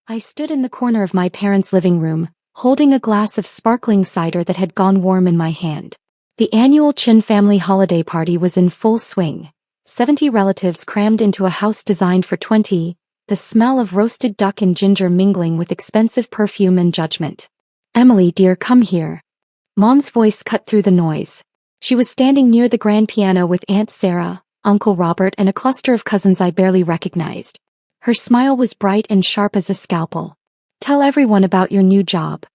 I stood in the corner of my parents' living room, holding a glass of sparkling cider that had gone warm in my hand. The annual Chin family holiday party was in full swing. 70 relatives crammed into a house designed for 20, the smell of roasted duck and ginger mingling with expensive perfume and judgment. "Emily, dear, come here." Mom's voice cut through the noise. She was standing near the grand piano with Aunt Sarah, Uncle Robert, and a cluster of cousins I barely recognized. Her smile was bright and sharp as a scalpel. "Tell everyone about your new job."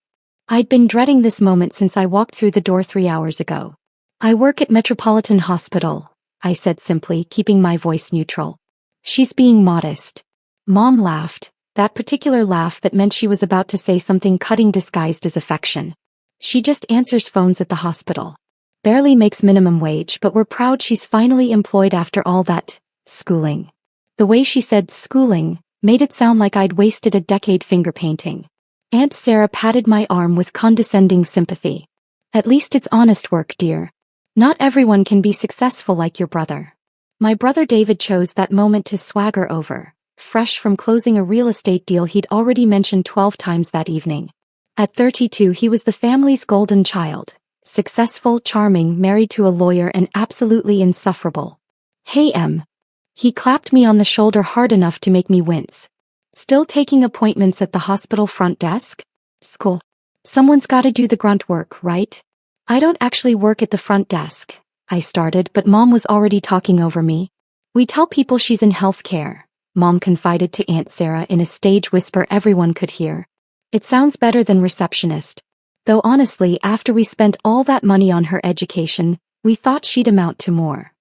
I'd been dreading this moment since I walked through the door 3 hours ago. "I work at Metropolitan Hospital," I said simply, keeping my voice neutral. "She's being modest." Mom laughed, that particular laugh that meant she was about to say something cutting disguised as affection. "She just answers phones at the hospital. Barely makes minimum wage, but we're proud she's finally employed after all that schooling." The way she said schooling made it sound like I'd wasted a decade finger painting. Aunt Sarah patted my arm with condescending sympathy. "At least it's honest work, dear. Not everyone can be successful like your brother." My brother David chose that moment to swagger over, fresh from closing a real estate deal he'd already mentioned 12 times that evening. At 32, he was the family's golden child, successful, charming, married to a lawyer, and absolutely insufferable. "Hey, Em." He clapped me on the shoulder hard enough to make me wince. "Still taking appointments at the hospital front desk? School. Someone's gotta do the grunt work, right?" "I don't actually work at the front desk," I started, but Mom was already talking over me. "We tell people she's in healthcare," Mom confided to Aunt Sarah in a stage whisper everyone could hear. "It sounds better than receptionist. Though honestly, after we spent all that money on her education, we thought she'd amount to more."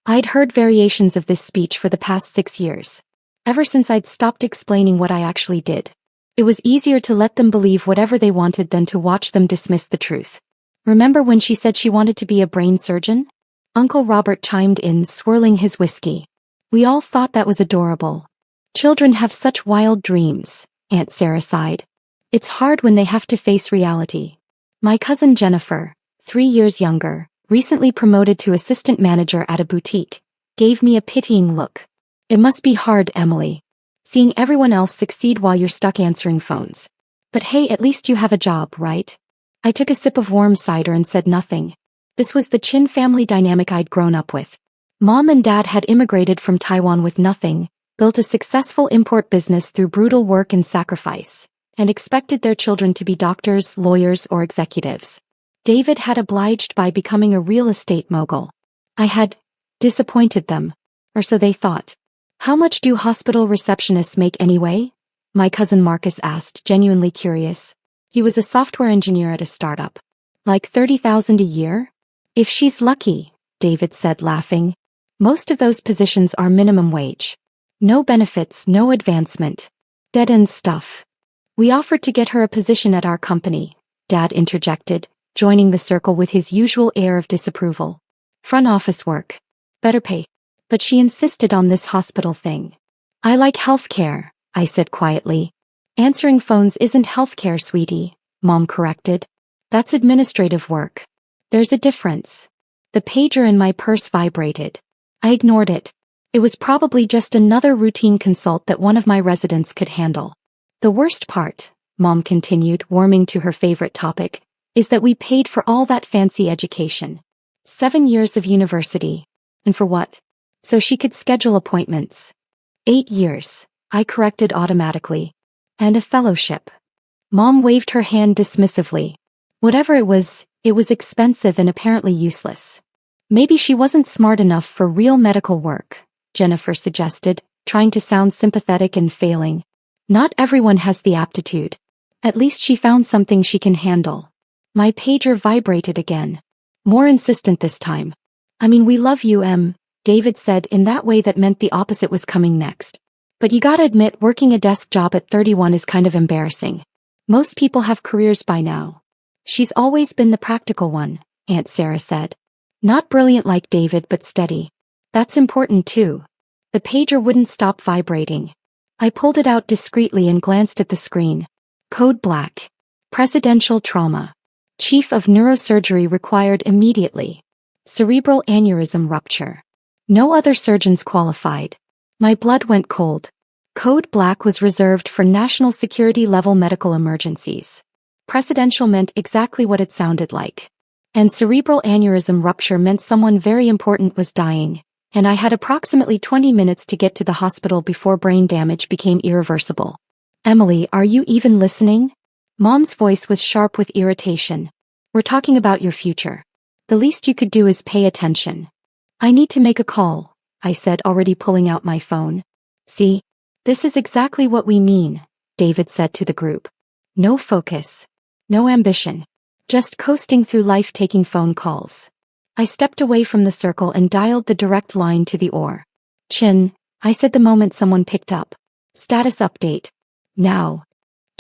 I'd heard variations of this speech for the past 6 years. Ever since I'd stopped explaining what I actually did. It was easier to let them believe whatever they wanted than to watch them dismiss the truth. "Remember when she said she wanted to be a brain surgeon?" Uncle Robert chimed in, swirling his whiskey. "We all thought that was adorable. Children have such wild dreams," Aunt Sarah sighed. "It's hard when they have to face reality." My cousin Jennifer, 3 years younger, recently promoted to assistant manager at a boutique, gave me a pitying look. "It must be hard, Emily. Seeing everyone else succeed while you're stuck answering phones. But hey, at least you have a job, right?" I took a sip of warm cider and said nothing. This was the Chin family dynamic I'd grown up with. Mom and Dad had immigrated from Taiwan with nothing, built a successful import business through brutal work and sacrifice, and expected their children to be doctors, lawyers, or executives. David had obliged by becoming a real estate mogul. I had disappointed them, or so they thought. "How much do hospital receptionists make anyway?" my cousin Marcus asked, genuinely curious. He was a software engineer at a startup. "Like 30,000 a year? If she's lucky," David said, laughing. "Most of those positions are minimum wage. No benefits, no advancement. Dead-end stuff." "We offered to get her a position at our company," Dad interjected, joining the circle with his usual air of disapproval. "Front office work. Better pay." But she insisted on this hospital thing. "I like healthcare," I said quietly. "Answering phones isn't healthcare, sweetie," Mom corrected. "That's administrative work. There's a difference." The pager in my purse vibrated. I ignored it. It was probably just another routine consult that one of my residents could handle. "The worst part," Mom continued, warming to her favorite topic, "is that we paid for all that fancy education. 7 years of university. And for what? So she could schedule appointments." 8 years, I corrected automatically. "And a fellowship." Mom waved her hand dismissively. Whatever it was expensive and apparently useless. "Maybe she wasn't smart enough for real medical work," Jennifer suggested, trying to sound sympathetic and failing. "Not everyone has the aptitude. At least she found something she can handle." My pager vibrated again. More insistent this time. "I mean, we love you, Em," David said in that way that meant the opposite was coming next. "But you gotta admit, working a desk job at 31 is kind of embarrassing. Most people have careers by now." "She's always been the practical one," Aunt Sarah said. "Not brilliant like David, but steady. That's important too." The pager wouldn't stop vibrating. I pulled it out discreetly and glanced at the screen. Code black. Presidential trauma. Chief of Neurosurgery required immediately. Cerebral aneurysm rupture. No other surgeons qualified. My blood went cold. Code Black was reserved for national security level medical emergencies. Precedential meant exactly what it sounded like. And cerebral aneurysm rupture meant someone very important was dying, and I had approximately 20 minutes to get to the hospital before brain damage became irreversible. Emily, are you even listening? Mom's voice was sharp with irritation. We're talking about your future. The least you could do is pay attention. I need to make a call, I said, already pulling out my phone. See? This is exactly what we mean, David said to the group. No focus. No ambition. Just coasting through life taking phone calls. I stepped away from the circle and dialed the direct line to the OR. Chin, I said the moment someone picked up. Status update. Now.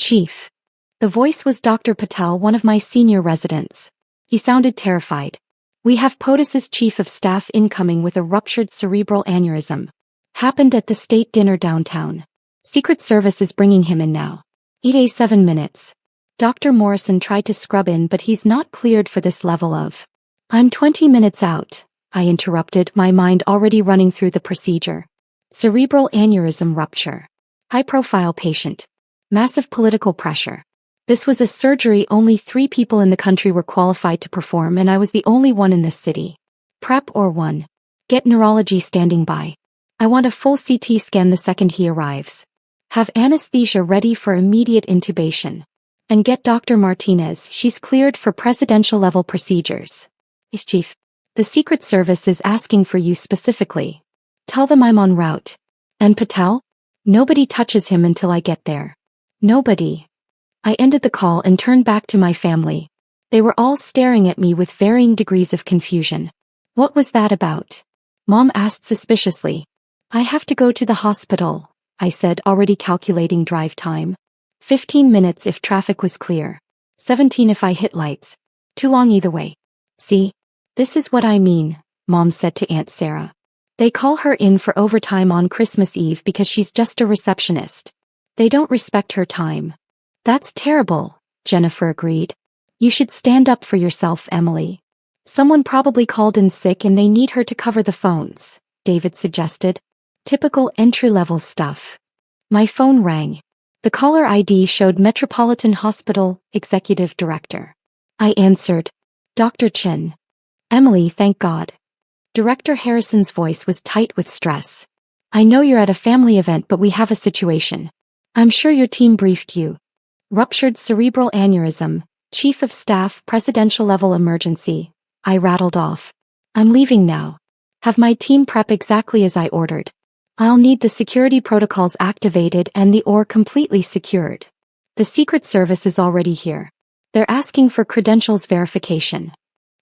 Chief. The voice was Dr. Patel, one of my senior residents. He sounded terrified. We have POTUS's chief of staff incoming with a ruptured cerebral aneurysm. Happened at the state dinner downtown. Secret Service is bringing him in now. 7 minutes. Dr. Morrison tried to scrub in, but he's not cleared for this level of. I'm 20 minutes out, I interrupted, my mind already running through the procedure. Cerebral aneurysm rupture. High-profile patient. Massive political pressure. This was a surgery only 3 people in the country were qualified to perform, and I was the only one in this city. Prep or 1. Get neurology standing by. I want a full CT scan the second he arrives. Have anesthesia ready for immediate intubation. And get Dr. Martinez, she's cleared for presidential-level procedures. Chief. The Secret Service is asking for you specifically. Tell them I'm en route. And Patel? Nobody touches him until I get there. Nobody. I ended the call and turned back to my family. They were all staring at me with varying degrees of confusion. What was that about? Mom asked suspiciously. I have to go to the hospital, I said, already calculating drive time. 15 minutes if traffic was clear. 17 if I hit lights. Too long either way. See? This is what I mean, Mom said to Aunt Sarah. They call her in for overtime on Christmas Eve because she's just a receptionist. They don't respect her time. That's terrible, Jennifer agreed. You should stand up for yourself, Emily. Someone probably called in sick and they need her to cover the phones, David suggested. Typical entry-level stuff. My phone rang. The caller ID showed Metropolitan Hospital Executive Director. I answered. Dr. Chin. Emily, thank God. Director Harrison's voice was tight with stress. I know you're at a family event, but we have a situation. I'm sure your team briefed you. Ruptured cerebral aneurysm, Chief of Staff, presidential-level emergency. I rattled off. I'm leaving now. Have my team prep exactly as I ordered. I'll need the security protocols activated and the OR completely secured. The Secret Service is already here. They're asking for credentials verification.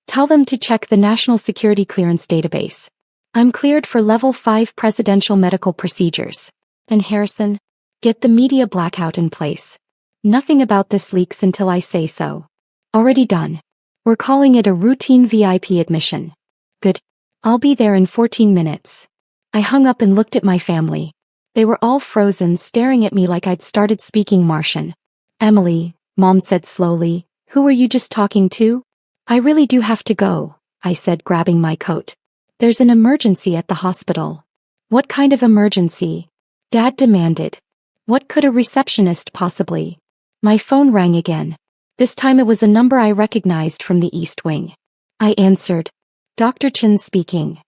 Tell them to check the National Security Clearance database. I'm cleared for Level 5 presidential medical procedures. And Harrison, get the media blackout in place. Nothing about this leaks until I say so. Already done. We're calling it a routine VIP admission. Good. I'll be there in 14 minutes. I hung up and looked at my family. They were all frozen, staring at me like I'd started speaking Martian. Emily, Mom said slowly, who were you just talking to? I really do have to go, I said, grabbing my coat. There's an emergency at the hospital. What kind of emergency? Dad demanded. What could a receptionist possibly? My phone rang again. This time it was a number I recognized from the East Wing. I answered. Dr. Chin speaking.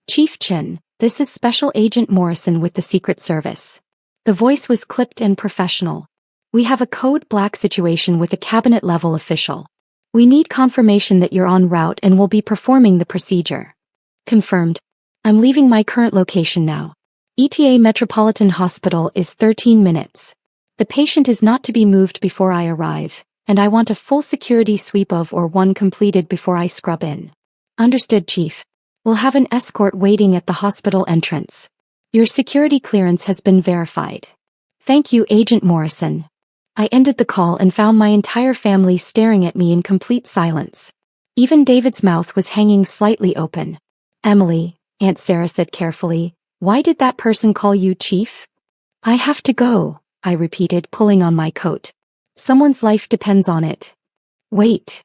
Chief Chin, this is Special Agent Morrison with the Secret Service. The voice was clipped and professional. We have a code black situation with a cabinet-level official. We need confirmation that you're en route and will be performing the procedure. Confirmed. I'm leaving my current location now. ETA Metropolitan Hospital is 13 minutes. The patient is not to be moved before I arrive, and I want a full security sweep of or 1 completed before I scrub in. Understood, Chief. We'll have an escort waiting at the hospital entrance. Your security clearance has been verified. Thank you, Agent Morrison. I ended the call and found my entire family staring at me in complete silence. Even David's mouth was hanging slightly open. Emily, Aunt Sarah said carefully, why did that person call you Chief? I have to go, I repeated, pulling on my coat. Someone's life depends on it. Wait.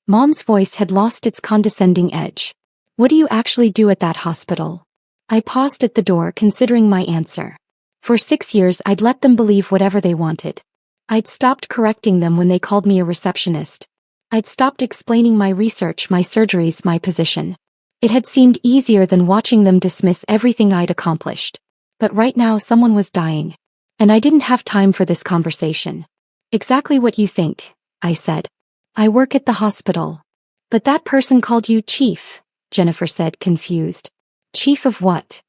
Mom's voice had lost its condescending edge. What do you actually do at that hospital? I paused at the door, considering my answer. For 6 years I'd let them believe whatever they wanted. I'd stopped correcting them when they called me a receptionist. I'd stopped explaining my research, my surgeries, my position. It had seemed easier than watching them dismiss everything I'd accomplished. But right now someone was dying. And I didn't have time for this conversation. Exactly what you think, I said. I work at the hospital. But that person called you chief, Jennifer said, confused. Chief of what?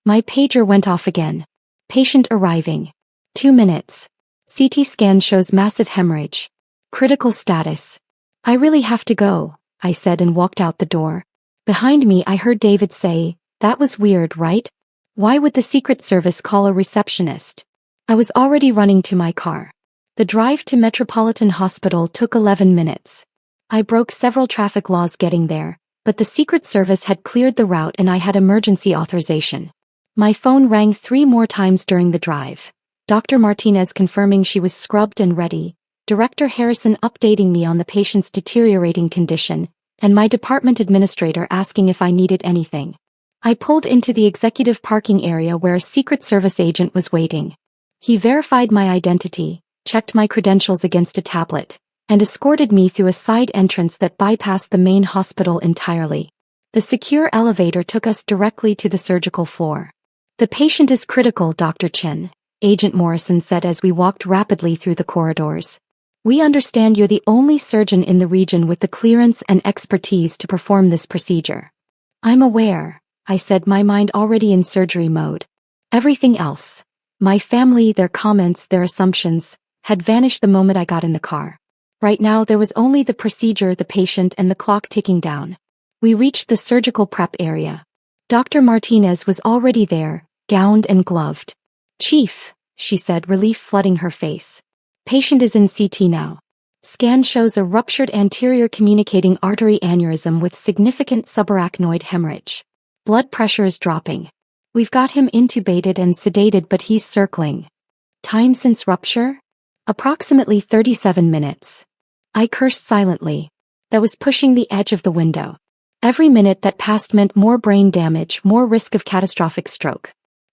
My pager went off again. Patient arriving. 2 minutes. CT scan shows massive hemorrhage. Critical status. I really have to go, I said and walked out the door. Behind me I heard David say, that was weird, right? Why would the Secret Service call a receptionist? I was already running to my car. The drive to Metropolitan Hospital took 11 minutes. I broke several traffic laws getting there, but the Secret Service had cleared the route and I had emergency authorization. My phone rang 3 more times during the drive. Dr. Martinez confirming she was scrubbed and ready, Director Harrison updating me on the patient's deteriorating condition, and my department administrator asking if I needed anything. I pulled into the executive parking area where a Secret Service agent was waiting. He verified my identity, checked my credentials against a tablet, and escorted me through a side entrance that bypassed the main hospital entirely. The secure elevator took us directly to the surgical floor. The patient is critical, Dr. Chin, Agent Morrison said as we walked rapidly through the corridors. We understand you're the only surgeon in the region with the clearance and expertise to perform this procedure. I'm aware, I said, my mind already in surgery mode. Everything else, my family, their comments, their assumptions, had vanished the moment I got in the car. Right now there was only the procedure, the patient, and the clock ticking down. We reached the surgical prep area. Dr. Martinez was already there, gowned and gloved. Chief, she said, relief flooding her face. Patient is in CT now. Scan shows a ruptured anterior communicating artery aneurysm with significant subarachnoid hemorrhage. Blood pressure is dropping. We've got him intubated and sedated, but he's circling. Time since rupture? Approximately 37 minutes. I cursed silently. That was pushing the edge of the window. Every minute that passed meant more brain damage, more risk of catastrophic stroke.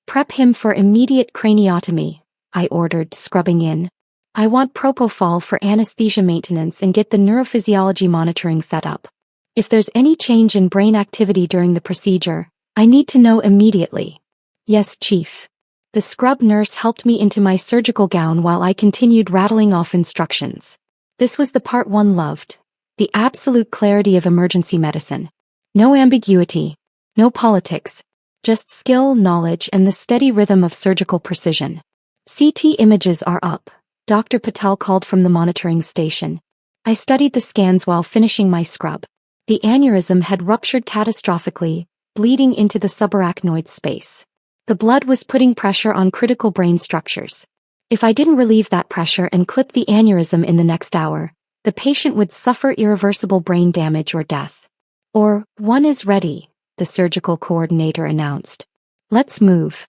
Prep him for immediate craniotomy, I ordered, scrubbing in. I want propofol for anesthesia maintenance and get the neurophysiology monitoring set up. If there's any change in brain activity during the procedure, I need to know immediately. Yes, Chief. The scrub nurse helped me into my surgical gown while I continued rattling off instructions. This was the part one loved. The absolute clarity of emergency medicine. No ambiguity. No politics. Just skill, knowledge, and the steady rhythm of surgical precision. CT images are up, Dr. Patel called from the monitoring station. I studied the scans while finishing my scrub. The aneurysm had ruptured catastrophically, bleeding into the subarachnoid space. The blood was putting pressure on critical brain structures. If I didn't relieve that pressure and clip the aneurysm in the next hour, the patient would suffer irreversible brain damage or death. Or, one is ready, the surgical coordinator announced. Let's move.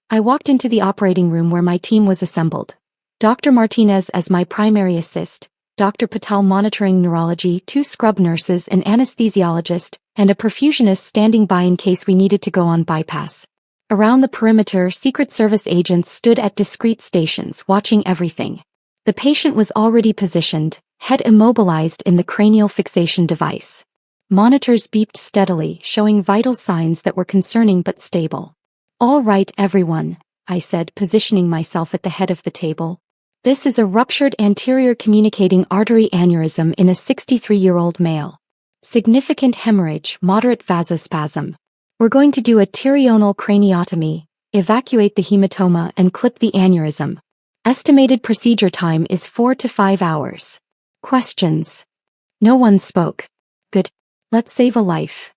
I walked into the operating room where my team was assembled. Dr. Martinez as my primary assist, Dr. Patel monitoring neurology, 2 scrub nurses, an anesthesiologist, and a perfusionist standing by in case we needed to go on bypass. Around the perimeter, Secret Service agents stood at discrete stations watching everything. The patient was already positioned, head immobilized in the cranial fixation device. Monitors beeped steadily, showing vital signs that were concerning but stable. All right, everyone, I said, positioning myself at the head of the table. This is a ruptured anterior communicating artery aneurysm in a 63-year-old male. Significant hemorrhage, moderate vasospasm. We're going to do a pterional craniotomy, evacuate the hematoma, and clip the aneurysm. Estimated procedure time is 4 to 5 hours. Questions? No one spoke. Good. Let's save a life.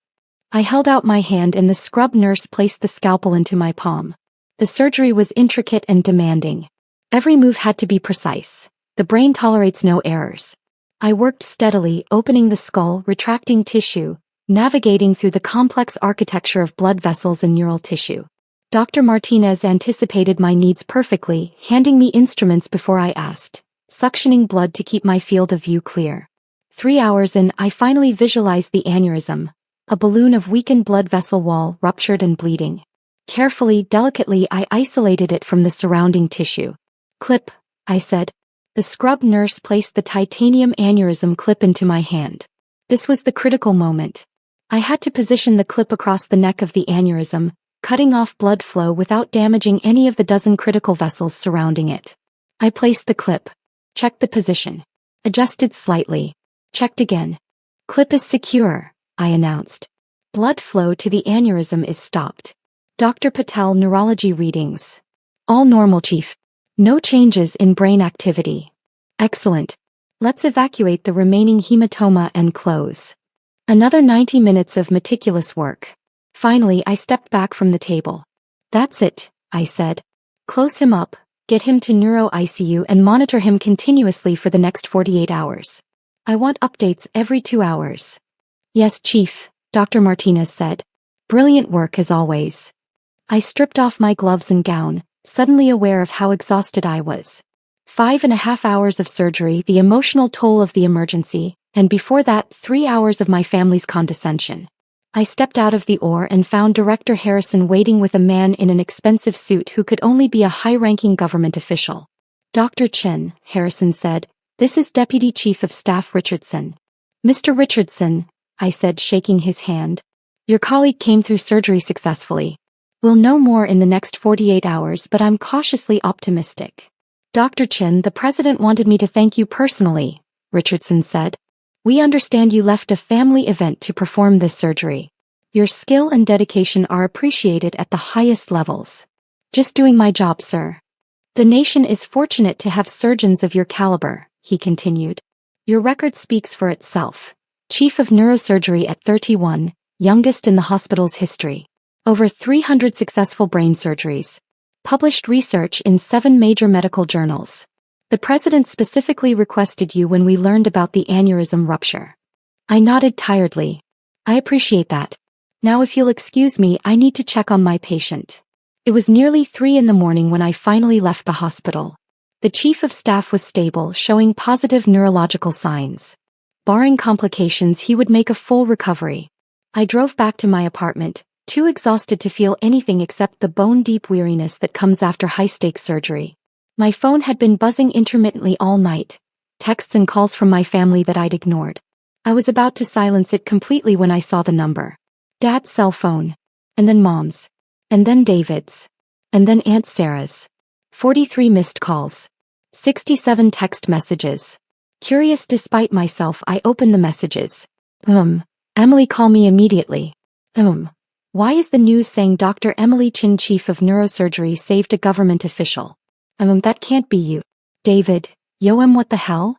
I held out my hand and the scrub nurse placed the scalpel into my palm. The surgery was intricate and demanding. Every move had to be precise. The brain tolerates no errors. I worked steadily, opening the skull, retracting tissue, navigating through the complex architecture of blood vessels and neural tissue. Dr. Martinez anticipated my needs perfectly, handing me instruments before I asked, suctioning blood to keep my field of view clear. 3 hours in, I finally visualized the aneurysm, a balloon of weakened blood vessel wall, ruptured and bleeding. Carefully, delicately, I isolated it from the surrounding tissue. Clip, I said. The scrub nurse placed the titanium aneurysm clip into my hand. This was the critical moment. I had to position the clip across the neck of the aneurysm, cutting off blood flow without damaging any of the dozen critical vessels surrounding it. I placed the clip. Checked the position. Adjusted slightly. Checked again. Clip is secure, I announced. Blood flow to the aneurysm is stopped. Dr. Patel, neurology readings. All normal, Chief. No changes in brain activity. Excellent. Let's evacuate the remaining hematoma and close. Another 90 minutes of meticulous work. Finally, I stepped back from the table. That's it, I said. Close him up, get him to neuro ICU and monitor him continuously for the next 48 hours. I want updates every 2 hours. Yes, Chief, Dr. Martinez said. Brilliant work as always. I stripped off my gloves and gown, suddenly aware of how exhausted I was. 5.5 hours of surgery, the emotional toll of the emergency, and before that 3 hours of my family's condescension. I stepped out of the OR and found Director Harrison waiting with a man in an expensive suit who could only be a high-ranking government official. Dr. Chen, Harrison said, this is Deputy Chief of Staff Richardson. Mr. Richardson, I said, shaking his hand. Your colleague came through surgery successfully. We'll know more in the next 48 hours, but I'm cautiously optimistic. Dr. Chen, the President wanted me to thank you personally, Richardson said. We understand you left a family event to perform this surgery. Your skill and dedication are appreciated at the highest levels. Just doing my job, sir. The nation is fortunate to have surgeons of your caliber, he continued. Your record speaks for itself. Chief of Neurosurgery at 31, youngest in the hospital's history. Over 300 successful brain surgeries. Published research in 7 major medical journals. The President specifically requested you when we learned about the aneurysm rupture. I nodded tiredly. I appreciate that. Now if you'll excuse me, I need to check on my patient. It was nearly 3 in the morning when I finally left the hospital. The Chief of Staff was stable, showing positive neurological signs. Barring complications, he would make a full recovery. I drove back to my apartment, too exhausted to feel anything except the bone-deep weariness that comes after high-stakes surgery. My phone had been buzzing intermittently all night, texts and calls from my family that I'd ignored. I was about to silence it completely when I saw the number. Dad's cell phone. And then Mom's. And then David's. And then Aunt Sarah's. 43 missed calls. 67 text messages. Curious despite myself, I opened the messages. Emily, call me immediately. Why is the news saying Dr. Emily Chin, Chief of Neurosurgery, saved a government official? That can't be you. David, what the hell?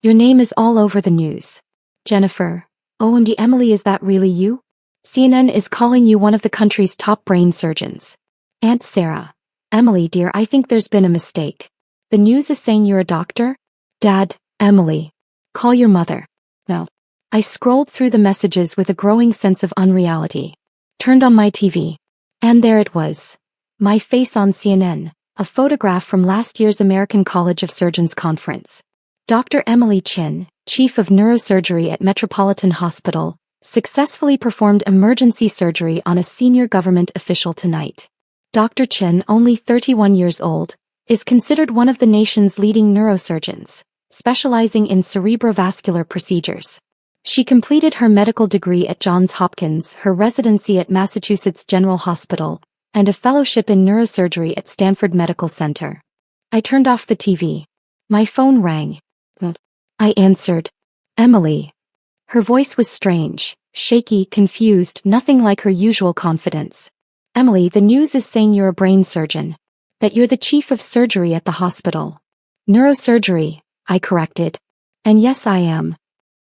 Your name is all over the news. Jennifer, OMG, Emily, is that really you? CNN is calling you one of the country's top brain surgeons. Aunt Sarah. Emily, dear, I think there's been a mistake. The news is saying you're a doctor? Dad, Emily. Call your mother. No. I scrolled through the messages with a growing sense of unreality. Turned on my TV. And there it was. My face on CNN. A photograph from last year's American College of Surgeons conference. Dr. Emily Chin, Chief of Neurosurgery at Metropolitan Hospital, successfully performed emergency surgery on a senior government official tonight. Dr. Chin, only 31 years old, is considered one of the nation's leading neurosurgeons, specializing in cerebrovascular procedures. She completed her medical degree at Johns Hopkins, her residency at Massachusetts General Hospital, and a fellowship in neurosurgery at Stanford Medical Center. I turned off the TV. My phone rang. I answered. Emily. Her voice was strange, shaky, confused, nothing like her usual confidence. Emily, the news is saying you're a brain surgeon. That you're the chief of surgery at the hospital. Neurosurgery, I corrected. And yes, I am.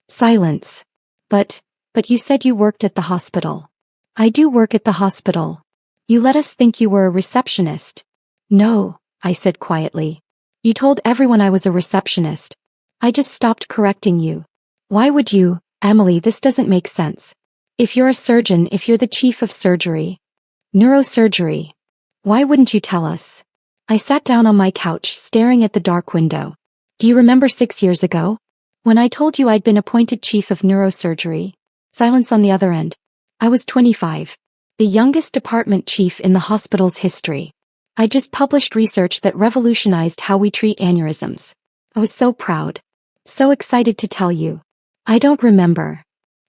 Silence. But you said you worked at the hospital. I do work at the hospital. You let us think you were a receptionist. No, I said quietly. You told everyone I was a receptionist. I just stopped correcting you. Why would you, Emily? This doesn't make sense. If you're a surgeon, if you're the chief of surgery, neurosurgery, why wouldn't you tell us? I sat down on my couch, staring at the dark window. Do you remember 6 years ago? When I told you I'd been appointed chief of neurosurgery? Silence on the other end. I was 25. the youngest department chief in the hospital's history. I just published research that revolutionized how we treat aneurysms. I was so proud. So excited to tell you. I don't remember.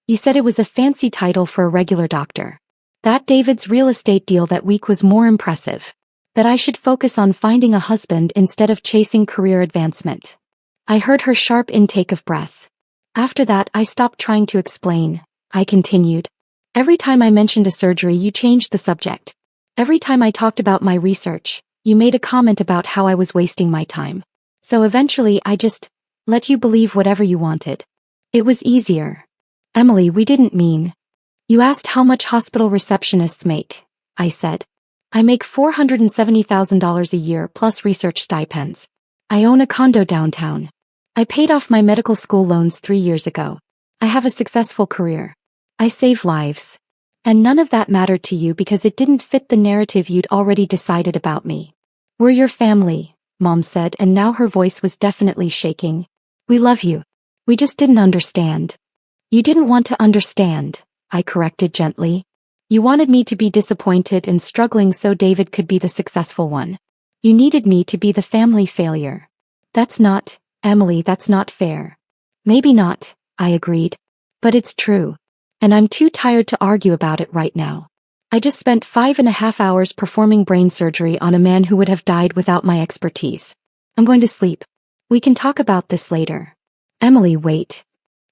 You said it was a fancy title for a regular doctor. That David's real estate deal that week was more impressive. That I should focus on finding a husband instead of chasing career advancement. I heard her sharp intake of breath. After that, I stopped trying to explain. I continued. Every time I mentioned a surgery, you changed the subject. Every time I talked about my research, you made a comment about how I was wasting my time. So eventually I just let you believe whatever you wanted. It was easier. Emily, we didn't mean. You asked how much hospital receptionists make. I said. I make $470,000 a year plus research stipends. I own a condo downtown. I paid off my medical school loans 3 years ago. I have a successful career. I save lives. And none of that mattered to you because it didn't fit the narrative you'd already decided about me. We're your family, Mom said, and now her voice was definitely shaking. We love you. We just didn't understand. You didn't want to understand, I corrected gently. You wanted me to be disappointed and struggling so David could be the successful one. You needed me to be the family failure. That's not, Emily, that's not fair. Maybe not, I agreed. But it's true. And I'm too tired to argue about it right now. I just spent 5.5 hours performing brain surgery on a man who would have died without my expertise. I'm going to sleep. We can talk about this later. Emily, wait.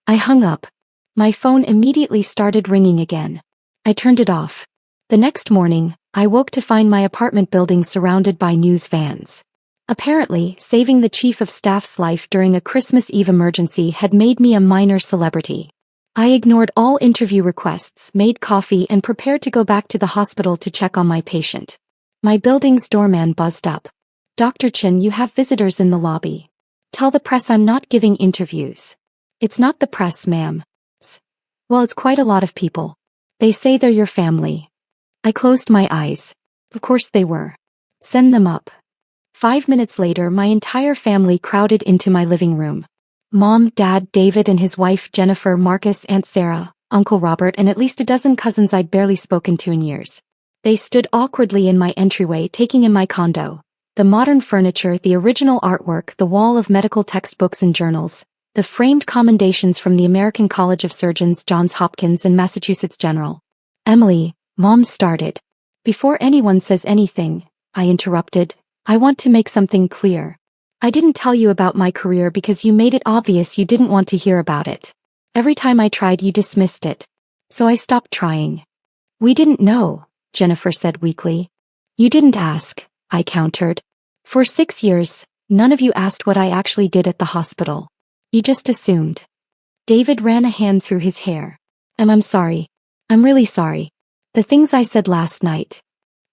I hung up. My phone immediately started ringing again. I turned it off. The next morning, I woke to find my apartment building surrounded by news vans. Apparently, saving the chief of staff's life during a Christmas Eve emergency had made me a minor celebrity. I ignored all interview requests, made coffee, and prepared to go back to the hospital to check on my patient. My building's doorman buzzed up. Dr. Chin, you have visitors in the lobby. Tell the press I'm not giving interviews. It's not the press, ma'am. Well, it's quite a lot of people. They say they're your family. I closed my eyes. Of course they were. Send them up. 5 minutes later, my entire family crowded into my living room. Mom, Dad, David and his wife Jennifer, Marcus, Aunt Sarah, Uncle Robert, and at least a dozen cousins I'd barely spoken to in years. They stood awkwardly in my entryway, taking in my condo. The modern furniture, the original artwork, the wall of medical textbooks and journals, the framed commendations from the American College of Surgeons, Johns Hopkins and Massachusetts General. Emily, Mom started. Before anyone says anything, I interrupted, I want to make something clear. I didn't tell you about my career because you made it obvious you didn't want to hear about it. Every time I tried, you dismissed it. So I stopped trying. We didn't know, Jennifer said weakly. You didn't ask, I countered. For 6 years, none of you asked what I actually did at the hospital. You just assumed. David ran a hand through his hair. I'm sorry. I'm really sorry. The things I said last night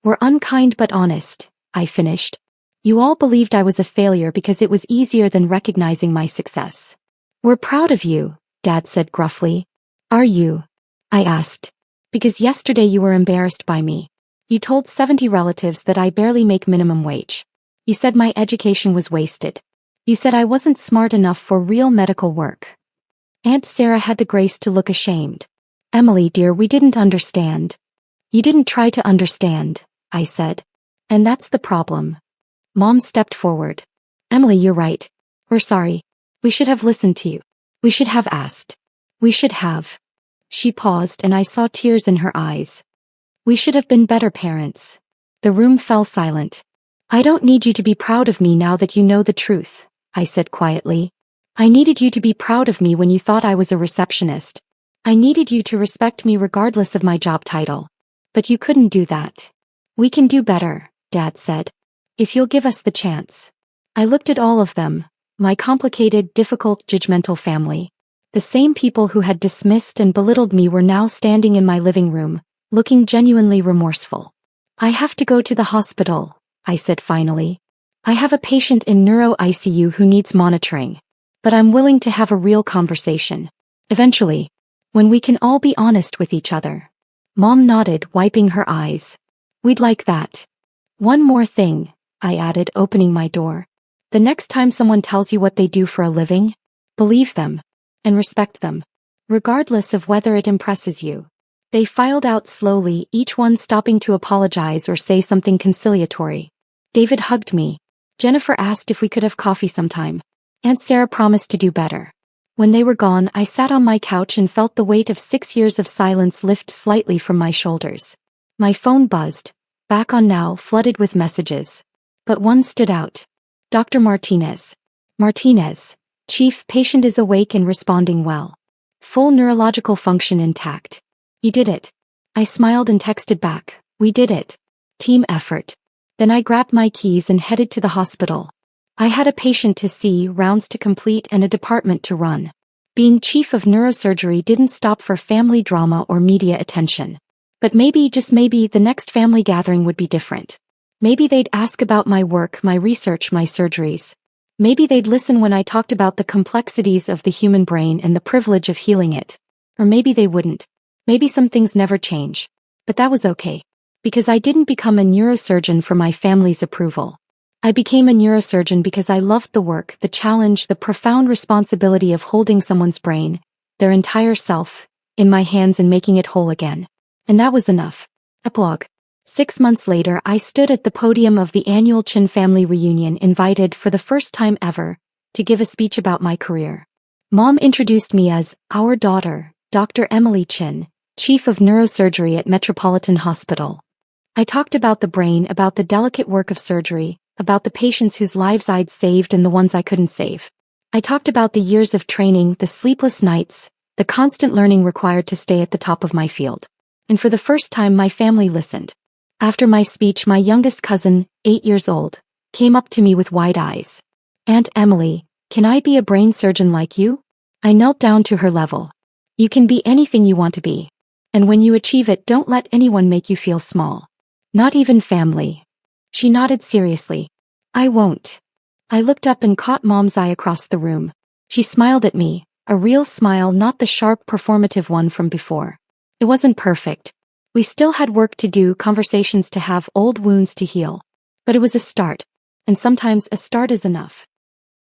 were unkind but honest, I finished. You all believed I was a failure because it was easier than recognizing my success. We're proud of you, Dad said gruffly. Are you? I asked. Because yesterday you were embarrassed by me. You told 70 relatives that I barely make minimum wage. You said my education was wasted. You said I wasn't smart enough for real medical work. Aunt Sarah had the grace to look ashamed. Emily, dear, we didn't understand. You didn't try to understand, I said. And that's the problem. Mom stepped forward. Emily, you're right. We're sorry. We should have listened to you. We should have asked. We should have. She paused and I saw tears in her eyes. We should have been better parents. The room fell silent. I don't need you to be proud of me now that you know the truth, I said quietly. I needed you to be proud of me when you thought I was a receptionist. I needed you to respect me regardless of my job title. But you couldn't do that. We can do better, Dad said. If you'll give us the chance. I looked at all of them, my complicated, difficult, judgmental family. The same people who had dismissed and belittled me were now standing in my living room, looking genuinely remorseful. I have to go to the hospital, I said finally. I have a patient in neuro ICU who needs monitoring. But I'm willing to have a real conversation. Eventually. When we can all be honest with each other. Mom nodded, wiping her eyes. We'd like that. One more thing, I added, opening my door. The next time someone tells you what they do for a living, believe them. And respect them. Regardless of whether it impresses you. They filed out slowly, each one stopping to apologize or say something conciliatory. David hugged me. Jennifer asked if we could have coffee sometime. Aunt Sarah promised to do better. When they were gone, I sat on my couch and felt the weight of 6 years of silence lift slightly from my shoulders. My phone buzzed, back on now, flooded with messages. But one stood out. Dr. Martinez. Martinez. Chief, patient is awake and responding well. Full neurological function intact. You did it. I smiled and texted back, we did it. Team effort. Then I grabbed my keys and headed to the hospital. I had a patient to see, rounds to complete, and a department to run. Being chief of neurosurgery didn't stop for family drama or media attention. But maybe, just maybe, the next family gathering would be different. Maybe they'd ask about my work, my research, my surgeries. Maybe they'd listen when I talked about the complexities of the human brain and the privilege of healing it. Or maybe they wouldn't. Maybe some things never change. But that was okay. Because I didn't become a neurosurgeon for my family's approval. I became a neurosurgeon because I loved the work, the challenge, the profound responsibility of holding someone's brain, their entire self, in my hands and making it whole again. And that was enough. Epilogue. 6 months later, I stood at the podium of the annual Chin family reunion, invited for the first time ever to give a speech about my career. Mom introduced me as our daughter, Dr. Emily Chin, Chief of Neurosurgery at Metropolitan Hospital. I talked about the brain, about the delicate work of surgery, about the patients whose lives I'd saved and the ones I couldn't save. I talked about the years of training, the sleepless nights, the constant learning required to stay at the top of my field. And for the first time, my family listened. After my speech, my youngest cousin, 8 years old, came up to me with wide eyes. Aunt Emily, can I be a brain surgeon like you? I knelt down to her level. You can be anything you want to be. And when you achieve it, don't let anyone make you feel small. Not even family. She nodded seriously. I won't. I looked up and caught Mom's eye across the room. She smiled at me, a real smile, not the sharp, performative one from before. It wasn't perfect. We still had work to do, conversations to have, old wounds to heal. But it was a start. And sometimes a start is enough.